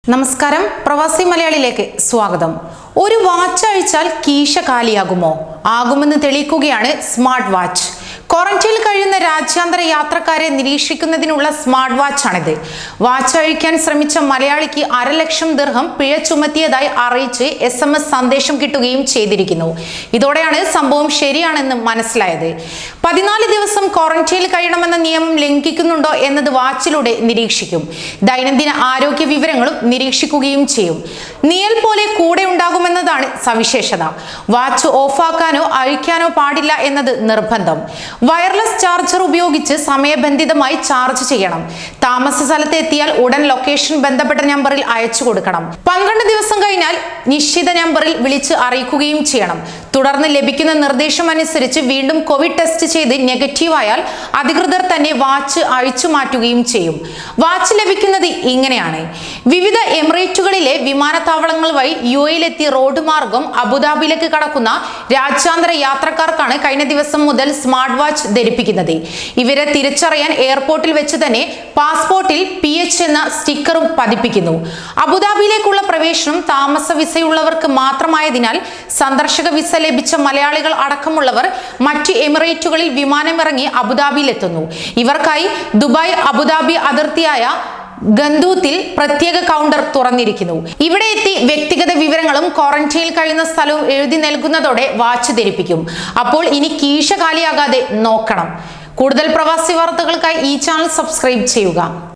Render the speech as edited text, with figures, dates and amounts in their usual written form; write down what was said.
നമസ്കാരം, പ്രവാസി മലയാളിയിലേക്ക് സ്വാഗതം. ഒരു വാച്ച് അഴിച്ചാൽ കീശ കാലിയാകുമോ? ആകുമെന്ന് തെളിയിക്കുകയാണ് സ്മാർട്ട് വാച്ച്. ക്വാറന്റൈനിൽ കഴിയുന്ന രാജ്യാന്തര യാത്രക്കാരെ നിരീക്ഷിക്കുന്നതിനുള്ള സ്മാർട്ട് വാച്ചാണിത്. വാച്ച് അഴിക്കാൻ ശ്രമിച്ച മലയാളിക്ക് 1,00,000 ദിർഹം പിഴ ചുമത്തിയതായി അറിയിച്ച് SMS സന്ദേശം കിട്ടുകയും ചെയ്തിരിക്കുന്നു. ഇതോടെയാണ് സംഭവം ശരിയാണെന്ന് മനസ്സിലായത്. 14 ദിവസം ക്വാറന്റൈനിൽ കഴിയണമെന്ന നിയമം ലംഘിക്കുന്നുണ്ടോ എന്നത് വാച്ചിലൂടെ നിരീക്ഷിക്കും. ദൈനംദിന ആരോഗ്യ വിവരങ്ങളും നിരീക്ഷിക്കുകയും ചെയ്യും. നിഴൽ പോലെ കൂടെ ഉണ്ടാകുമെന്നതാണ് സവിശേഷത. വാച്ച് ഓഫാക്കാനോ അഴിക്കാനോ പാടില്ല എന്നത് നിർബന്ധം. വയർലെസ് ചാർജർ ഉപയോഗിച്ച് സമയബന്ധിതമായി ചാർജ് ചെയ്യണം. താമസ സ്ഥലത്ത് എത്തിയാൽ ഉടൻ ലൊക്കേഷൻ ബന്ധപ്പെട്ട നമ്പറിൽ അയച്ചു കൊടുക്കണം. 12 ദിവസം കഴിഞ്ഞാൽ നിശ്ചിത നമ്പറിൽ വിളിച്ച് അറിയിക്കുകയും ചെയ്യണം. തുടർന്ന് ലഭിക്കുന്ന നിർദ്ദേശം അനുസരിച്ച് വീണ്ടും കോവിഡ് ടെസ്റ്റ് ചെയ്ത് നെഗറ്റീവ് ആയാൽ അധികൃതർ തന്നെ വാച്ച് അഴിച്ചു മാറ്റുകയും ചെയ്യും. വാച്ച് ലഭിക്കുന്നത് ഇങ്ങനെയാണ്. വിവിധ എമിറേറ്റുകളിലെ വിമാനത്താവളങ്ങൾ വഴി UAE-യിലെത്തി റോഡ് മാർഗം അബുദാബിയിലേക്ക് കടക്കുന്ന രാജ്യാന്തര യാത്രക്കാർക്കാണ് കഴിഞ്ഞ ദിവസം മുതൽ സ്മാർട്ട് വാച്ച് ധരിപ്പിക്കുന്നത്. ഇവരെ തിരിച്ചറിയാൻ എയർപോർട്ടിൽ വെച്ച് തന്നെ പാസ്പോർട്ടിൽ PH എന്ന സ്റ്റിക്കറും പതിപ്പിക്കുന്നു. അബുദാബിയിലേക്കുള്ള പ്രവേശനം താമസ വിസയുള്ളവർക്ക് മാത്രമായതിനാൽ സന്ദർശക വിസ ലഭിച്ച മലയാളികൾ അടക്കമുള്ളവർ മറ്റ് എമിറേറ്റുകളിൽ വിമാനമിറങ്ങി അബുദാബിയിൽ എത്തുന്നു. ഇവർക്കായി ദുബായ് അബുദാബി അതിർത്തിയായ ഗന്തൂത്തിൽ പ്രത്യേക കൗണ്ടർ തുറന്നിരിക്കുന്നു. ഇവിടെ എത്തി വ്യക്തിഗത വിവരങ്ങളും ക്വാറന്റൈനിൽ കഴിയുന്ന സ്ഥലവും എഴുതി നൽകുന്നതോടെ വാച്ച് ധരിപ്പിക്കും. അപ്പോൾ ഇനി കീശ കാലിയാകാതെ നോക്കണം. കൂടുതൽ പ്രവാസി വാർത്തകൾക്കായി ഈ ചാനൽ സബ്സ്ക്രൈബ് ചെയ്യുക.